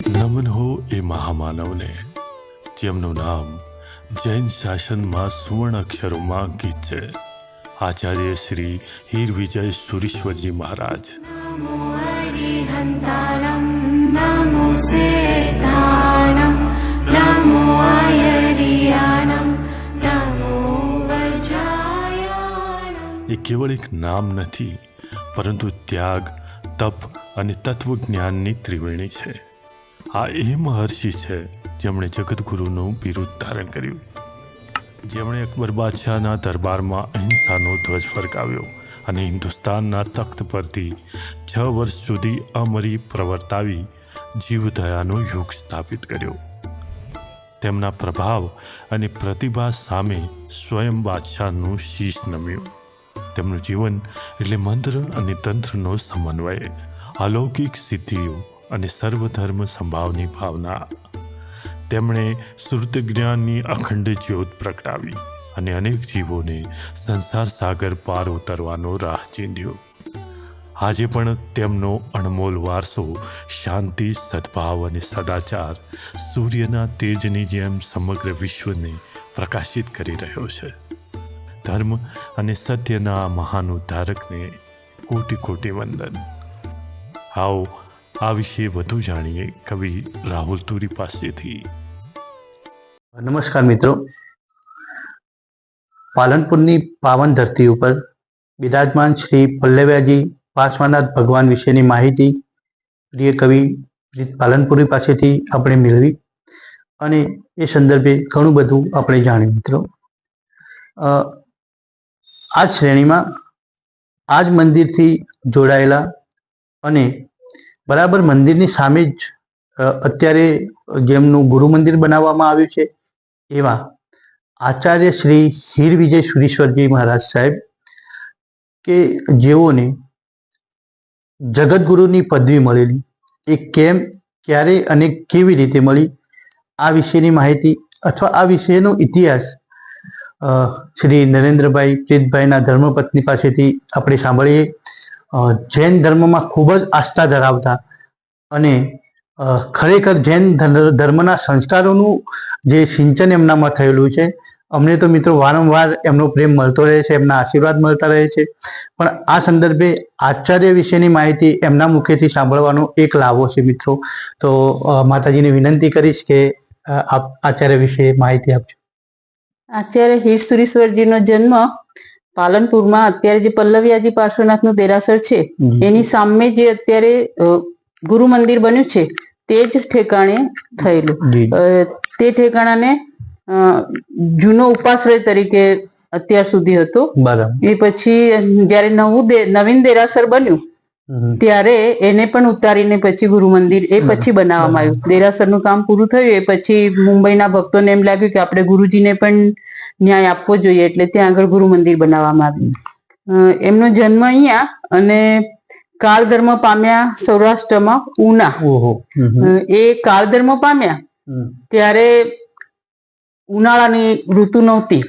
નમન હો એ મહામાનવને જેમનું નામ જૈન શાસનમાં સુવર્ણ અક્ષરોમાં અંકિત છે, આચાર્ય શ્રી હીર વિજય સુરીશ્વરજી મહારાજ. નમો હરિહંતાણમ નમો સેતાણમ નમો આયરિયાણમ નમો વજ્રાયાણમ. એ કેવળ એક નામ નથી, પરંતુ ત્યાગ, તપ અને તત્વજ્ઞાનની ત્રિવેણી છે. આ એ મહર્ષિ છે જેમણે જગતગુરુનું બિરુદ ધારણ કર્યું, જેમણે અકબર બાદશાહના દરબારમાં અહિંસાનો ધ્વજ ફરકાવ્યો અને હિન્દુસ્તાનના તખ્ત પરથી 6 વર્ષ સુધી અમરી પ્રવર્તાવી જીવદયાનો યુગ સ્થાપિત કર્યો. તેમના પ્રભાવ અને પ્રતિભા સામે સ્વયં બાદશાહનું શીશ નમ્યું. તેમનું જીવન એટલે મંત્ર અને તંત્રનો સમન્વય, અલૌકિક સિદ્ધિઓ અને સર્વધર્મ સંભાવની ભાવના. તેમણે શ્રુત જ્ઞાનની અખંડ જ્યોત પ્રગટાવી અને અનેક જીવોને સંસાર સાગર પાર ઉતરવાનો રાહ ચીંધ્યો. આજે પણ તેમનો અણમોલ વારસો શાંતિ, સદભાવ અને સદાચાર સૂર્યના તેજની જેમ સમગ્ર વિશ્વને પ્રકાશિત કરી રહ્યો છે. ધર્મ અને સત્યના મહાન ઉદ્ધારકને કોટી કોટી વંદન. આવો આ વિશે વધુ જાણીએ કવિ રાહુલ તુરી પાસેથી. નમસ્કાર મિત્રો, પાલનપુરની પાવન ધરતી ઉપર બિરાજમાન શ્રી પલ્લવ્યાજી પાર્શ્વનાથ ભગવાન વિશેની માહિતી પ્રિય કવિ પાલનપુરી પાસેથી આપણે મેળવી અને એ સંદર્ભે ઘણું બધું આપણે જાણ્યું. મિત્રો, આ શ્રેણીમાં આ જ મંદિરથી જોડાયેલા અને બરાબર મંદિરની સામે જ અત્યારે જેમનું ગુરુ મંદિર બનાવવામાં આવ્યું છે એવા આચાર્ય શ્રી હીર વિજય સુરીશ્વરજી મહારાજ સાહેબ, કે જેઓને જગતગુરુની પદવી મળેલી, એ કેમ, ક્યારે અને કેવી રીતે મળી, આ વિશેની માહિતી અથવા આ વિશેનો ઇતિહાસ શ્રી નરેન્દ્રભાઈ પ્રીતભાઈના ધર્મપત્ની પાસેથી આપણે સાંભળીએ. જૈન ધર્મમાં ખૂબ જ આસ્થા ધરાવતા અને ખરેખર જૈન ધર્મના સંસ્કારોનું જે સિંચન એમનામાં થયેલું છે. અમને તો મિત્રો વારંવાર એમનો પ્રેમ મળતો રહે છે, એમના આશીર્વાદ મળતા રહે છે, પણ આ સંદર્ભે આચાર્ય વિશેની માહિતી એમના મુખેથી સાંભળવાનો એક લાવો છે. મિત્રો, તો માતાજીને વિનંતી કરીશ કે આપ આચાર્ય વિશે માહિતી આપજો. આચાર્ય હીર સુરીશ્વરજીનો જન્મ પાલનપુરમાં અત્યારે જે પલ્લવ્યાજી પાર્શ્વનાથનું દેરાસર છે એની સામે જે અત્યારે ગુરુ મંદિર બન્યું છે તે જ ઠેકાણે થયેલું. તે ઠેકાણાને જૂનો ઉપાશ્રય તરીકે અત્યાર સુધી હતો. એ પછી જયારે નવીન દેરાસર બન્યું ત્યારે એને પણ ઉતારીને પછી ગુરુ મંદિર એ પછી બનાવવામાં આવ્યું. દેરાસરનું કામ પૂરું થયું એ પછી મુંબઈના ભક્તોને એમ લાગ્યું કે આપણે ગુરુજીને પણ ન્યાય આપવો જોઈએ, એટલે ત્યાં આગળ ગુરુ મંદિર બનાવવામાં આવ્યું. એમનો જન્મ અહીંયા અને કાળ ધર્મ પામ્યા સૌરાષ્ટ્રમાં ઉના. એ કાળ ધર્મ પામ્યા ત્યારે ઉનાળાની ઋતુ નહોતી,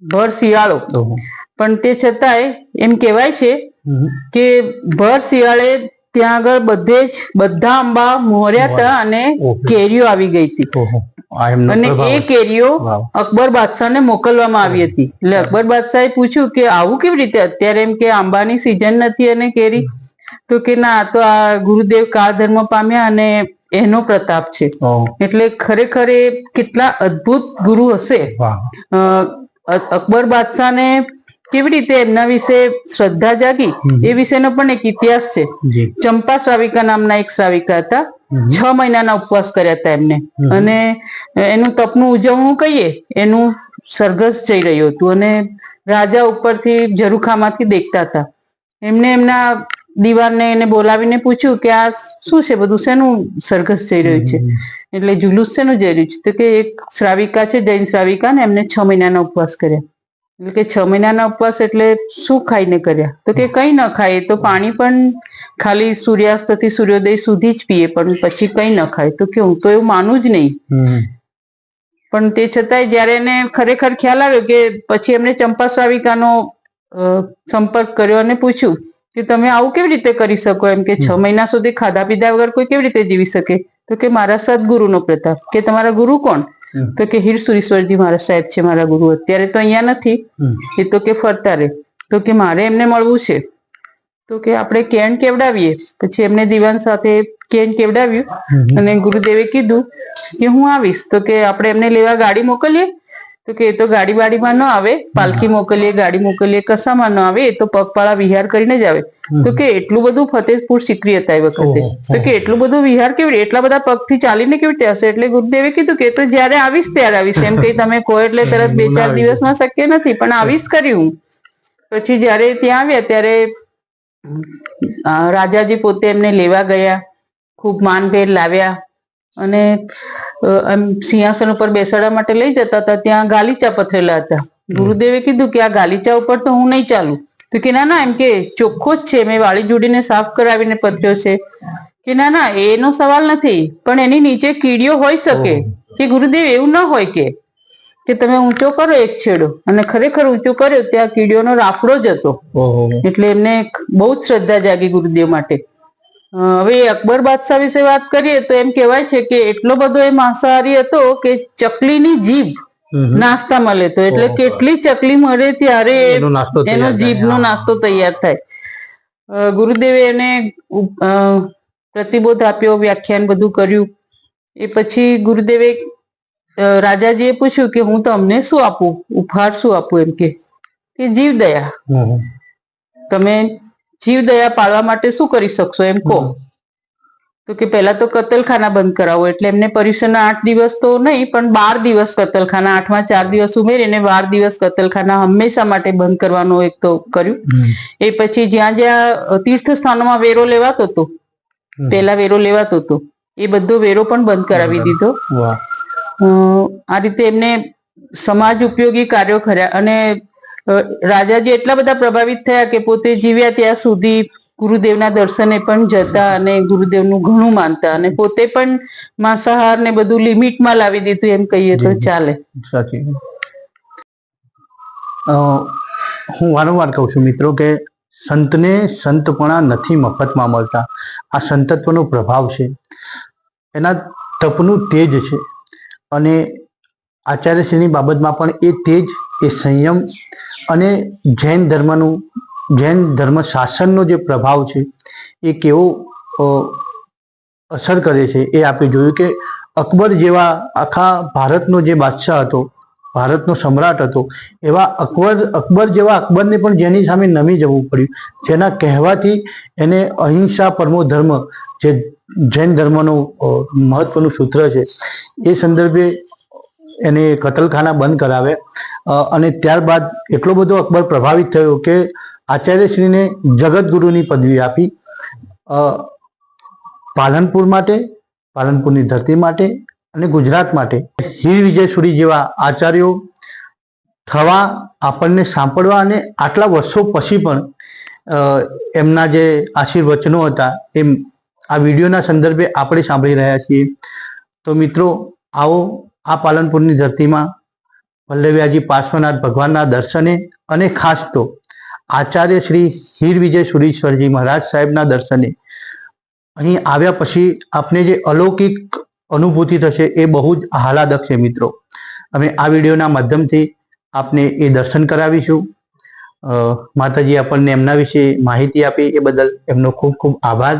ભર શિયાળો, પણ તે છતાંય એમ કહેવાય છે કે ભર શિયાળે ત્યાં આગળ બધા આંબા મોહર્યા હતા અને કેરીઓ આવી ગઈ હતી. અને એ કેરીઓ અકબર બાદશાહને મોકલવામાં આવી હતી. એટલે અકબર બાદશાહે પૂછ્યું કે આવું કેવી રીતે, અત્યારે એમ કે આંબાની સિઝન નથી અને કેરી, તો કે ના, તો આ ગુરુદેવ કાળ ધર્મ પામ્યા અને એનો પ્રતાપ છે. એટલે ખરેખર એ કેટલા અદ્ભુત ગુરુ હશે. અકબર બાદશાહને કેવી રીતે એમના વિશે શ્રદ્ધા જાગી એ વિશેનો પણ એક ઇતિહાસ છે. ચંપા શ્રાવિકા નામના એક શ્રાવિકા હતા, 6 મહિનાના ઉપવાસ કર્યા હતા એમને, અને એનું તપનું ઉજવણું કહીએ એનું સરઘસ જઈ રહ્યું હતું અને રાજા ઉપરથી ઝરૂખામાંથી દેખતા હતા. એમને એમના દીવાનને એને બોલાવીને પૂછ્યું કે આ શું છે બધું, શેનું સરઘસ જઈ રહ્યું છે, એટલે જુલુસ શેનું જઈ રહ્યું છે? તો કે એક શ્રાવિકા છે, જૈન શ્રાવિકા, ને એમને 6 મહિનાના ઉપવાસ કર્યા. એટલે કે 6 મહિનાના ઉપવાસ એટલે શું ખાઈને કર્યા? તો કે કંઈ ન ખાય, તો પાણી પણ ખાલી સૂર્યાસ્ત થી સૂર્યોદય સુધી જ પીએ, પણ પછી કંઈ ન ખાય. તો કે હું તો એવું માનું જ નહીં. પણ તે છતાંય જયારે એને ખરેખર ખ્યાલ આવ્યો કે પછી એમને ચંપા શ્રાવિકાનો સંપર્ક કર્યો અને પૂછ્યું કે તમે આવું કેવી રીતે કરી શકો, એમ કે 6 મહિના સુધી ખાધા પીધા વગર કોઈ કેવી રીતે જીવી શકે? તો કે મારા સદગુરુનો પ્રતાપ. કે તમારા ગુરુ કોણ? તો કે હીર સુરેશ્વરજી મહારાજ સાહેબ છે મારા ગુરુ. અત્યારે તો અહીંયા નથી, એ તો કે ફરતા રહે. તો કે મારે એમને મળવું છે. તો કે આપણે કેન કેવડાવીએ. પછી એમને દિવાન સાથે કેન કેવડાવ્યું અને ગુરુદેવે કીધું કે હું આવીશ. તો કે આપણે એમને લેવા ગાડી મોકલીએ. તો કે એ તો ગાડી વાડીમાં ન આવે, પાલખી મોકલીએ, ગાડી મોકલીએ, કશામાં ન આવે, એ તો પગપાળા વિહાર કરીને જ આવે. તો કે એટલું બધું ફતેહપુર સિકરી હતા એ વખતે. તો કે એટલું બધું વિહાર કેવી રીતે, એટલા બધા પગથી ચાલીને કેવી રીતે હશે? એટલે ગુરુદેવે કીધું કે તો જયારે આવીશ ત્યારે આવીશ, એમ કઈ તમે કહો એટલે તરત 2-4 દિવસમાં શક્ય નથી, પણ આવીશ કર્યું. પછી જયારે ત્યાં આવ્યા ત્યારે રાજાજી પોતે એમને લેવા ગયા, ખૂબ માનભેર લાવ્યા અને સિંહાસન ઉપર બેસાડવા માટે લઈ જતા હતા. ત્યાં ગાલીચા પથરેલા હતા. ગુરુદેવે કીધું કે આ ગાલીચા ઉપર તો હું નહીં ચાલું. તો કે ના ના, એમ કે ચોખ્ખો જ છે, મેં વાળી જોડીને સાફ કરાવીને પથર્યો છે. કે ના ના, એનો સવાલ નથી, પણ એની નીચે કીડીઓ હોઈ શકે. કે ગુરુદેવ એવું ના હોય કે તમે ઊંચો કરો એક છેડો, અને ખરેખર ઊંચો કર્યો ત્યાં કીડીઓનો રાફડો જ હતો. એટલે એમને બહુ જ શ્રદ્ધા જાગી ગુરુદેવ માટે. હવે અકબર બાદશાહ વિશે વાત કરીએ તો એમ કહેવાય છે કે એટલો બધો એ માંસાહારી હતો કે ચકલીની જીભ નાસ્તામાં લેતો. એટલે કેટલી ચકલી મળે ત્યારે એનો જીભનો નાસ્તો તૈયાર થાય. ગુરુદેવે એને પ્રતિબોધ આપ્યો, વ્યાખ્યાન બધું કર્યું. એ પછી ગુરુદેવે રાજાજીએ પૂછ્યું કે હું તમને શું આપું, ઉપહાર શું આપું? એમ કે જીવદયા. તમે જીવદયા પાળવા માટે શું કરી શકશો એમ કહો. તો કે પહેલા તો કતલખાના બંધ કરાવો. એટલે એમને પર્યુષણના 8 દિવસ તો નહીં, પણ 12 દિવસ કતલખાના, 8માં 4 દિવસ ઉમેરીને 12 દિવસ કતલખાના હંમેશા માટે બંધ કરવાનો એક તો કર્યું. એ પછી જ્યાં જ્યાં તીર્થ સ્થાનોમાં વેરો લેવાતો હતો, પહેલા વેરો લેવાતો હતો, એ બધો વેરો પણ બંધ કરાવી દીધો. આ રીતે એમને સમાજ ઉપયોગી કાર્યો કર્યા. અને રાજાજી એટલા બધા પ્રભાવિત થયા કે પોતે જીવ્યા ત્યાં સુધી ગુરુદેવના દર્શને પણ જતા અને ગુરુદેવનું ઘણું માનતા, અને પોતે પણ માંસાહાર ને બધું લિમિટમાં લાવી દીધું એમ કહીએ તો ચાલે. સાચી. હું વારંવાર કહું છું મિત્રો કે સંતને સંતપણા નથી મફતમાં મળતા. આ સંતત્વનો પ્રભાવ છે, એના તપનું તેજ છે. અને આચાર્યશ્રીની બાબતમાં પણ એ તેજ, એ સંયમ અને જૈન ધર્મ શાસનનો જે પ્રભાવ છે એ કેવો અસર કરે છે એ આપણે જોયું. કે અકબર જેવા આખા ભારતનો જે બાદશાહ હતો, ભારતનો સમ્રાટ હતો, એવા અકબર જેવા અકબરને પણ જેની સામે નમી જવું પડ્યું, જેના કહેવાથી એને અહિંસા પરમો ધર્મ, જે જૈન ધર્મનું મહત્વનું સૂત્ર છે, એ સંદર્ભે એને કતલખાના બંધ કરાવ્યા. અને ત્યારબાદ એટલો બધો અકબર પ્રભાવિત થયો કે આચાર્યશ્રીને જગતગુરુની પદવી આપી. પાલનપુર માટે, પાલનપુરની ધરતી માટે અને ગુજરાત માટે હીર વિજય સુરી જેવા આચાર્યો થવા, આપણને સાંભળવા, અને આટલા વર્ષો પછી પણ એમના જે આશીર્વચનો હતા એ આ વિડીયોના સંદર્ભે આપણે સાંભળી રહ્યા છીએ. તો મિત્રો, આવો આ પાલનપુરની ધરતીમાં વલ્લભયાજી પાર્શ્વનાથ ભગવાનના દર્શને, અને ખાસ તો આચાર્ય શ્રી હીર વિજય સુરીશ્વરજી મહારાજ સાહેબના દર્શને અહીં આવ્યા પછી આપને જે અલૌકિક અનુભૂતિ થશે એ બહુ જ આહલાદક છે મિત્રો. અમે આ વિડીયોના માધ્યમથી આપને એ દર્શન કરાવીશું. માતાજી આપણને એમના વિશે માહિતી આપી એ બદલ એમનો ખૂબ ખૂબ આભાર.